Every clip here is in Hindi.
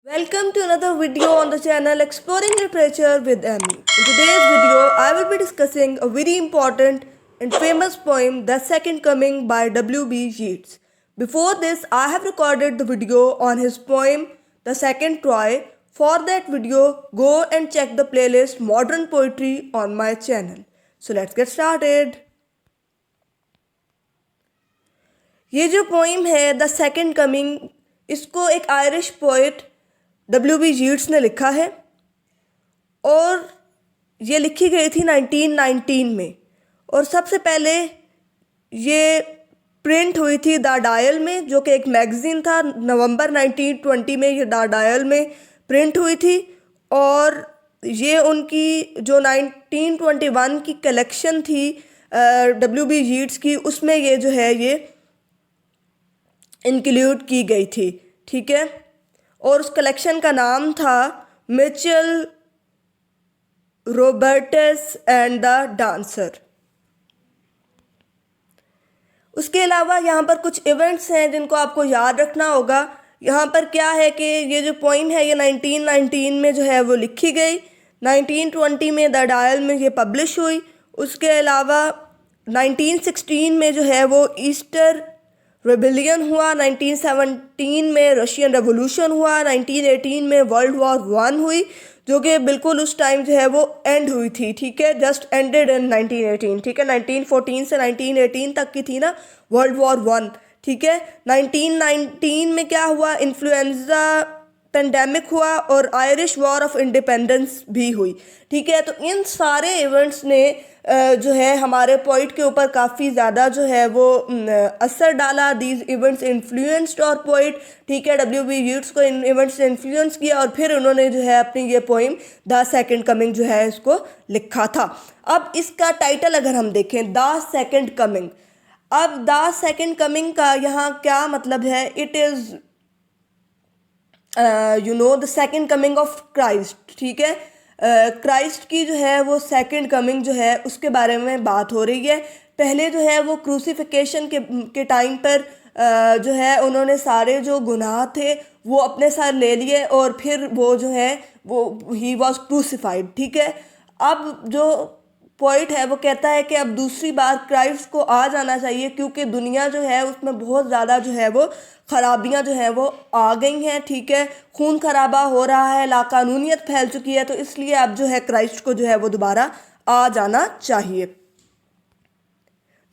Welcome to another video on the channel Exploring Literature with Emmy. In today's video, I will be discussing a very important and famous poem, The Second Coming by W.B. Yeats. Before this, I have recorded the video on his poem, The Second Troy. For that video, go and check the playlist Modern Poetry on my channel. So let's get started. ये जो पोइम है द सेकेंड कमिंग, इसको एक आयरिश पोइट W.B. यीट्स ने लिखा है और ये लिखी गई थी 1919 में। और सबसे पहले ये प्रिंट हुई थी द डायल में, जो कि एक मैगज़ीन था। नवंबर 1920 में ये द डायल में प्रिंट हुई थी और ये उनकी जो 1921 की कलेक्शन थी W.B. यीट्स की, उसमें ये जो है ये इंक्लूड की गई थी। ठीक है, और उस कलेक्शन का नाम था Mitchell Roberts and the dancer. उसके अलावा यहाँ पर कुछ इवेंट्स हैं जिनको आपको याद रखना होगा। यहाँ पर क्या है कि ये जो पोइम है ये 1919 में जो है वो लिखी गई, 1920 में द डायल में ये पब्लिश हुई। उसके अलावा 1916 में जो है वो ईस्टर रेबेलियन हुआ, 1917 में रशियन रेवोल्यूशन हुआ, 1918 में वर्ल्ड वॉर 1 हुई, जो कि बिल्कुल उस टाइम जो है वो एंड हुई थी। ठीक है, जस्ट एंडेड इन 1918। ठीक है, 1914 से 1918 तक की थी ना वर्ल्ड वॉर 1। ठीक है, 1919 में क्या हुआ, इन्फ्लुएंजा पेंडेमिक हुआ और आयरिश वॉर ऑफ इंडिपेंडेंस भी हुई। ठीक है, तो इन सारे इवेंट्स ने जो है हमारे पोइट के ऊपर काफ़ी ज़्यादा जो है वो असर डाला। दीज इवेंट्स इन्फ्लुएंस्ड और पोइट। ठीक है, W.B. यीट्स को इन इवेंट्स ने इन्फ्लुएंस किया और फिर उन्होंने जो है अपनी ये पोइम द सेकेंड कमिंग जो है इसको लिखा था। अब इसका टाइटल अगर हम देखें, द सेकेंड कमिंग। अब द सेकेंड कमिंग का यहाँ क्या मतलब है? It is the second coming of Christ. ठीक है, क्राइस्ट की जो है वो सेकंड कमिंग जो है उसके बारे में बात हो रही है। पहले जो है वो क्रूसिफिकेशन के टाइम पर जो है उन्होंने सारे जो गुनाह थे वो अपने साथ ले लिए और फिर वो जो है वो ही वॉज क्रूसिफाइड। ठीक है, अब जो पॉइंट है वो कहता है कि अब दूसरी बार क्राइस्ट को आ जाना चाहिए, क्योंकि दुनिया जो है उसमें बहुत ज़्यादा जो है वो खराबियां जो है वो आ गई हैं। ठीक है, खून खराबा हो रहा है, लाकानूनियत फैल चुकी है, तो इसलिए अब जो है क्राइस्ट को जो है वो दोबारा आ जाना चाहिए।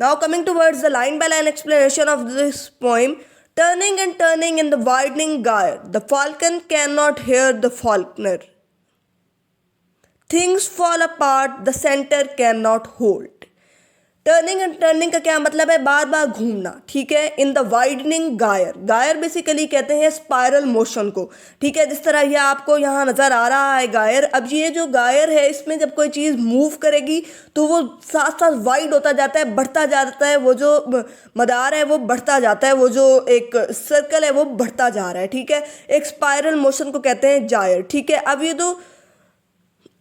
Now coming towards the line by line explanation of this poem. Turning and turning in the widening gyre, the falcon cannot hear the falconer. Things fall apart, the center cannot hold. Turning and turning का क्या मतलब है? बार बार घूमना। ठीक है, इन द वाइडनिंग गायर। गायर बेसिकली कहते हैं स्पाइरल मोशन को। ठीक है, जिस तरह ये आपको यहाँ नज़र आ रहा है गायर। अब ये जो गायर है इसमें जब कोई चीज़ मूव करेगी तो वो साथ साथ वाइड होता जाता है, बढ़ता जाता है। वो जो मदार है वो बढ़ता जाता है, वो जो एक सर्कल है वो बढ़ता जा रहा है। ठीक है, एक स्पाइरल मोशन को कहते हैं जायर। ठीक है, अब ये तो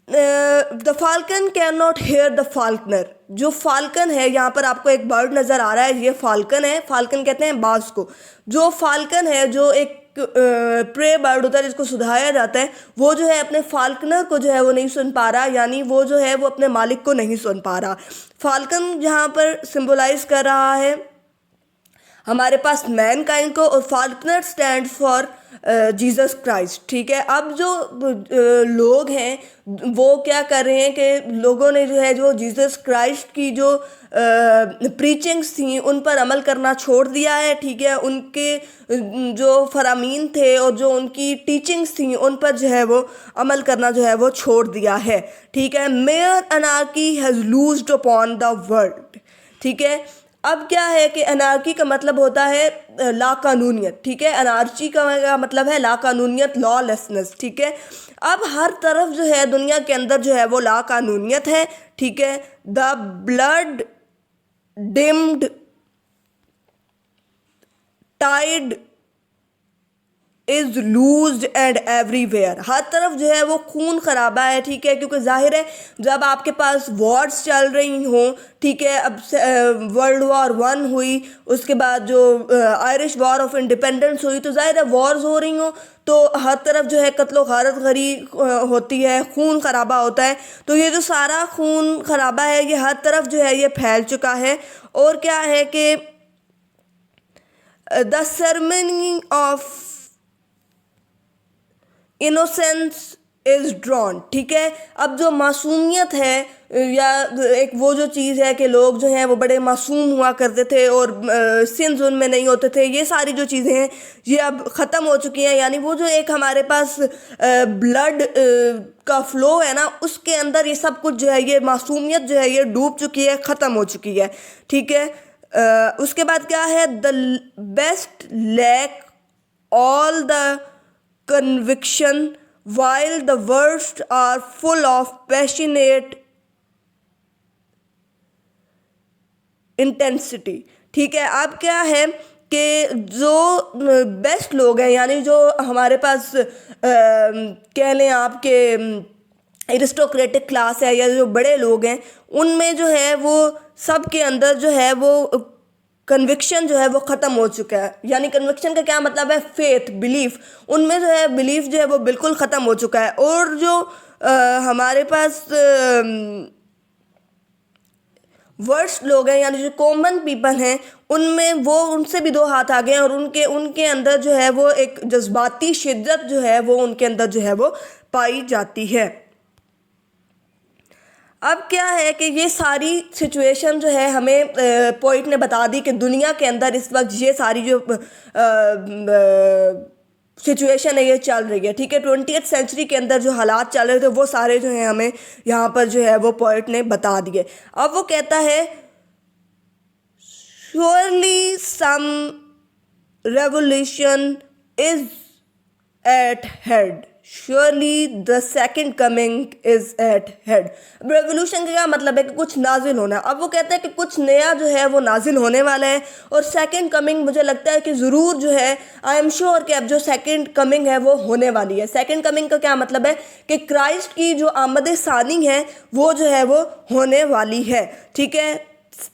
the falcon cannot hear the Faulkner. जो फाल्कन है, यहाँ पर आपको एक बर्ड नज़र आ रहा है, ये फाल्कन है। फाल्कन कहते हैं बाज को। जो फाल्कन है, जो एक प्रे बर्ड होता है जिसको सुधाया जाता है, वो जो है अपने फाल्कनर को जो है वो नहीं सुन पा रहा, यानी वो जो है वो अपने मालिक को नहीं सुन पा रहा। फाल्कन यहाँ पर सिंबलाइज कर रहा है हमारे पास मैन काइंड को, और Faulkner stand for Jesus Christ. ठीक है, अब जो लोग हैं वो क्या कर रहे हैं कि लोगों ने जो है जो जीसस क्राइस्ट की जो प्रीचिंग्स थी उन पर अमल करना छोड़ दिया है। ठीक है, उनके जो फरामीन थे और जो उनकी टीचिंग्स थी उन पर जो है वो अमल करना जो है वो छोड़ दिया है। ठीक है, mayor anarchy has लूज्ड upon the world. ठीक है, अब क्या है कि अनार्की का मतलब होता है लाकानूनियत। ठीक है, अनार्ची का मतलब है लाकानूनियत, लॉलेसनेस। ठीक है, अब हर तरफ जो है दुनिया के अंदर जो है वो लाकानूनियत है। ठीक है, the blood dimmed tide is loosed and everywhere, हर तरफ जो है वो खून खराबा है, ठीक है, क्योंकि जाहिर है जब आपके पास वॉर्स चल रही हों, ठीक है, अब वर्ल्ड वॉर 1 हुई, उसके बाद जो आयरिश वॉर ऑफ इंडिपेंडेंस हुई, तो जाहिर है वॉर्स हो रही हों तो हर तरफ जो है कत्लो गारत गरी होती है, खून खराबा होता है। तो ये जो सारा खून खराबा है ये हर तरफ जो है ये फैल चुका है। और क्या है कि the ceremony of innocence is drawn, ठीक है। अब जो मासूमियत है या एक वो जो चीज़ है कि लोग जो हैं वो बड़े मासूम हुआ करते थे और सिन्स उनमें नहीं होते थे, ये सारी जो चीज़ें हैं ये अब ख़त्म हो चुकी हैं। यानी वो जो एक हमारे पास ब्लड का फ़्लो है ना, उसके अंदर ये सब कुछ जो है ये मासूमियत जो है ये डूब चुकी है, ख़त्म हो चुकी है, ठीक है। उसके बाद क्या है, the best lack all the conviction while the worst are full of passionate intensity, ठीक है। अब क्या है कि जो बेस्ट लोग हैं यानी जो हमारे पास कह लें आपके एरिस्टोक्रेटिक क्लास है या जो बड़े लोग हैं, उनमें जो है वो सब के अंदर जो है वो कन्विक्शन जो है वो ख़त्म हो चुका है। यानी कन्विक्शन का क्या मतलब है, फेथ, बिलीफ, उनमें जो है बिलीफ जो है वो बिल्कुल ख़त्म हो चुका है। और जो हमारे पास वर्स्ट लोग हैं यानी जो कॉमन पीपल हैं, उनमें वो उनसे भी दो हाथ आ गए हैं और उनके अंदर जो है वो एक जज्बाती शिद्दत जो है वो उनके अंदर जो है वो पाई जाती है। अब क्या है कि ये सारी सिचुएशन जो है हमें पोइट ने बता दी कि दुनिया के अंदर इस वक्त ये सारी जो सिचुएशन है ये चल रही है, ठीक है। 20th सेंचुरी के अंदर जो हालात चल रहे थे वो सारे जो हैं हमें यहाँ पर जो है वो पोइट ने बता दिए। अब वो कहता है, surely some revolution is at head, surely the second coming is at head. Revolution का क्या मतलब है कि कुछ नाजिल होना। अब वो कहते हैं कि कुछ नया जो है वो नाजिल होने वाला है और सेकेंड कमिंग मुझे लगता है कि ज़रूर जो है, आई एम श्योर कि अब जो सेकेंड कमिंग है वो होने वाली है। सेकेंड कमिंग का क्या मतलब है कि क्राइस्ट की जो आमद सानी है वो जो है वो होने वाली है, ठीक है।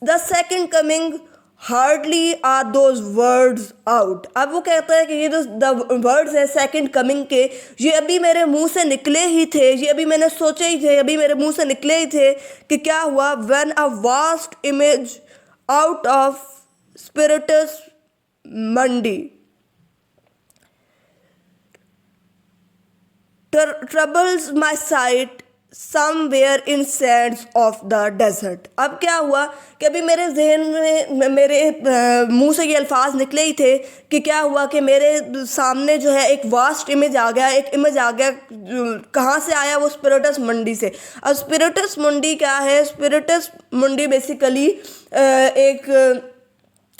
The second coming hardly are those words out. अब वो कहता है कि ये जो द वर्ड्स है सेकंड कमिंग के, ये अभी मेरे मुंह से निकले ही थे, ये अभी मैंने सोचे ही थे, अभी मेरे मुंह से निकले ही थे कि क्या हुआ, when a vast image out of spiritus mundi troubles my sight somewhere in sands of the desert. अब क्या हुआ कि अभी मेरे जहन में मेरे मुंह से ये अल्फाज निकले ही थे कि क्या हुआ कि मेरे सामने जो है एक वास्ट इमेज आ गया, एक इमेज आ गया। कहाँ से आया वो, स्पिरिटस मंडी से। अब स्पिरिटस मंडी क्या है, स्पिरिटस मंडी बेसिकली एक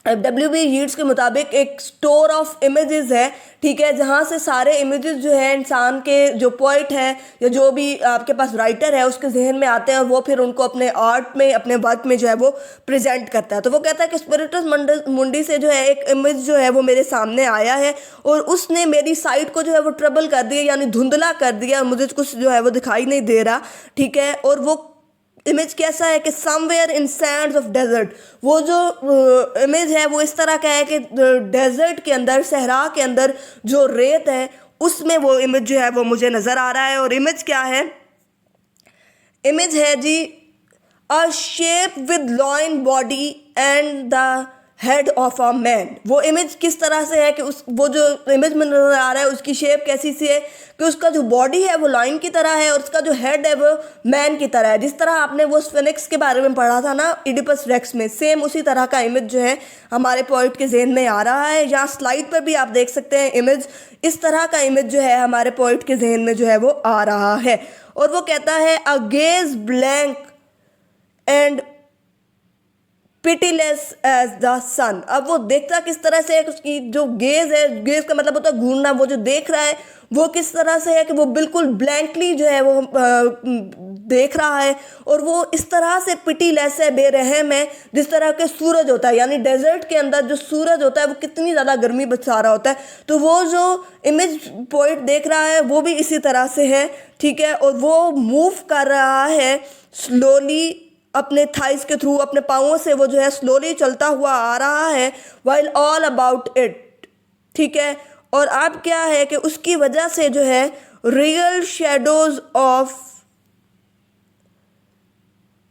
WB यीट्स के मुताबिक एक स्टोर ऑफ इमेजेस है, ठीक है, जहाँ से सारे इमेजेस जो है इंसान के जो पोइट है या जो भी आपके पास राइटर है उसके जहन में आते हैं और वो फिर उनको अपने आर्ट में, अपने वर्क में जो है वो प्रेजेंट करता है। तो वो कहता है कि स्पिरिटस मुंडी से जो है एक इमेज जो है वो मेरे सामने आया है और उसने मेरी साइट को जो है वो ट्रबल कर दिया, यानी धुंधला कर दिया, मुझे कुछ जो है वो दिखाई नहीं दे रहा, ठीक है। और वो इमेज कैसा है कि somewhere in sands of desert, वो जो इमेज है वो इस तरह का है कि डेजर्ट के अंदर, सहरा के अंदर जो रेत है उसमें वो इमेज जो है वो मुझे नज़र आ रहा है। और इमेज क्या है, इमेज है जी a shape with lion body and the head of a man. वो इमेज किस तरह से है कि वो जो इमेज में नज़र आ रहा है उसकी शेप कैसी सी है कि उसका जो बॉडी है वो लाइन की तरह है और उसका जो हेड है वो मैन की तरह है। जिस तरह आपने वो स्फिनिक्स के बारे में पढ़ा था ना इडिपस रेक्स में, सेम उसी तरह का इमेज जो है हमारे पोइट के जहन में आ रहा है। यहाँ स्लाइड पर भी आप देख सकते हैं इमेज, इस तरह का इमेज जो है हमारे पोइट के जहन में जो है वो आ रहा है। और वो कहता है, a gaze blank and pitiless as the sun. अब वो देखता किस तरह से है, उसकी जो गेज है, गेज का मतलब होता है घूरना, वो जो देख रहा है वो किस तरह से है कि वो बिल्कुल ब्लैंकली जो है वो देख रहा है, और वो इस तरह से पिटीलेस है, बेरहम है, जिस तरह के सूरज होता है, यानी डेजर्ट के अंदर जो सूरज होता है वो कितनी ज़्यादा गर्मी बरसा रहा होता है, तो वो जो इमेज पोइट देख रहा है वो भी इसी तरह से है, ठीक है। और वो मूव कर रहा है स्लोली अपने थाइस के थ्रू, अपने पाँवों से वो जो है स्लोली चलता हुआ आ रहा है, वाइल ऑल अबाउट इट, ठीक है। और अब क्या है कि उसकी वजह से जो है real shadows of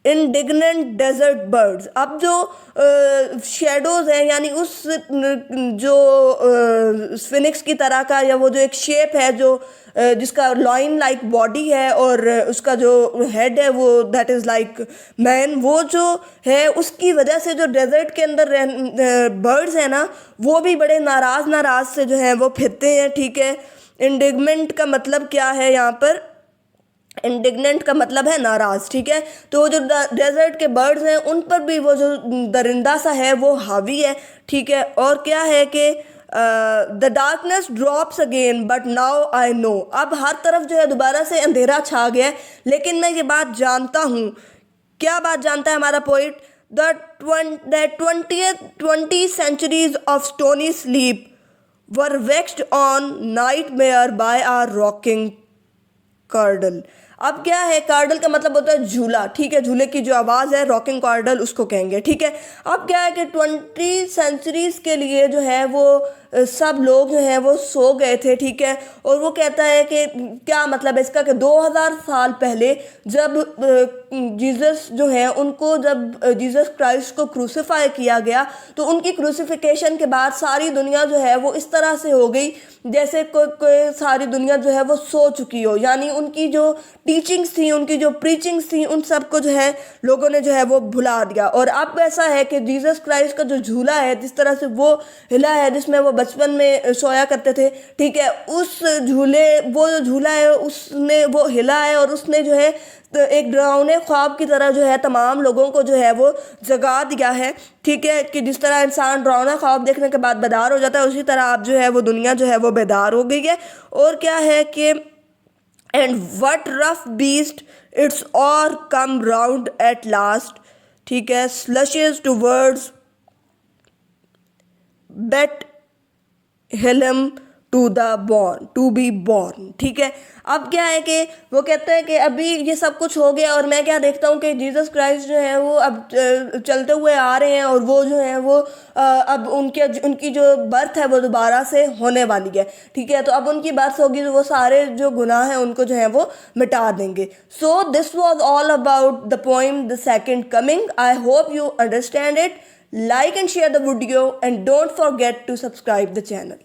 indignant desert birds, अब जो शेडोज हैं, यानी उस जो स्फिनिक्स की तरह का, या वो जो एक शेप है जो जिसका लॉइन लाइक बॉडी है और उसका जो हेड है वो दैट इज़ लाइक मैन, वो जो है उसकी वजह से जो डेजर्ट के अंदर बर्ड्स हैं ना, वो भी बड़े नाराज़ से जो हैं वो फिरते हैं, ठीक है। इंडिग्नेंट का मतलब क्या है यहाँ पर, इंडिग्नेंट का मतलब है नाराज़, ठीक है। तो जो डेजर्ट के बर्ड्स हैं उन पर भी वो जो दरिंदा सा है वो हावी है, ठीक है। और क्या है कि the darkness drops again but now I know, अब हर तरफ जो है दोबारा से अंधेरा छा गया है, लेकिन मैं ये बात जानता हूँ। क्या बात जानता है हमारा poet? The 20 centuries of stony sleep were vexed on nightmare by our rocking कार्डल। अब क्या है, कार्डल का मतलब होता है झूला, ठीक है, झूले की जो आवाज़ है रॉकिंग कार्डल उसको कहेंगे, ठीक है। अब क्या है कि 20 सेंचुरीज़ के लिए जो है वो सब लोग जो हैं वो सो गए थे, ठीक है। और वो कहता है कि क्या मतलब है इसका कि 2000 साल पहले जब जीसस जो है उनको, जब जीसस क्राइस्ट को क्रूसीफाई किया गया, तो उनकी क्रूसीफिकेशन के बाद सारी दुनिया जो है वो इस तरह से हो गई जैसे कोई सारी दुनिया जो है वो सो चुकी हो, यानी उनकी जो टीचिंग्स थी, उनकी जो प्रीचिंग्स थी, उन सब को जो है लोगों ने जो है वो भुला दिया। और अब ऐसा है कि जीसस क्राइस्ट का जो झूला है, जिस तरह से वो हिला है, जिसमें वो बचपन में सोया करते थे, ठीक है, उस झूले, वो जो झूला है उसने वो हिला है, और उसने जो है तो एक डरावने ख्वाब की तरह जो है तमाम लोगों को जो है वो जगा दिया है, ठीक है। कि जिस तरह इंसान डरावना ख्वाब देखने के बाद बेदार हो जाता है, उसी तरह आप जो है वो दुनिया जो है वो बेदार हो गई है। और क्या है कि and what rough beast its hour come round at last, ठीक है, slouches towards Bethlehem to the born, to be born, ठीक है। अब क्या है कि वो कहते हैं कि अभी ये सब कुछ हो गया, और मैं क्या देखता हूँ कि जीसस क्राइस्ट जो है वो अब चलते हुए आ रहे हैं, और वो जो है वो अब उनकी जो बर्थ है वो दोबारा से होने वाली है, ठीक है। तो अब उनकी बर्थ होगी तो वो सारे जो गुनाह हैं उनको जो है वो मिटा देंगे। So this was all about the poem the second coming. I hope you understand it. Like and share the video and don't forget to subscribe the channel.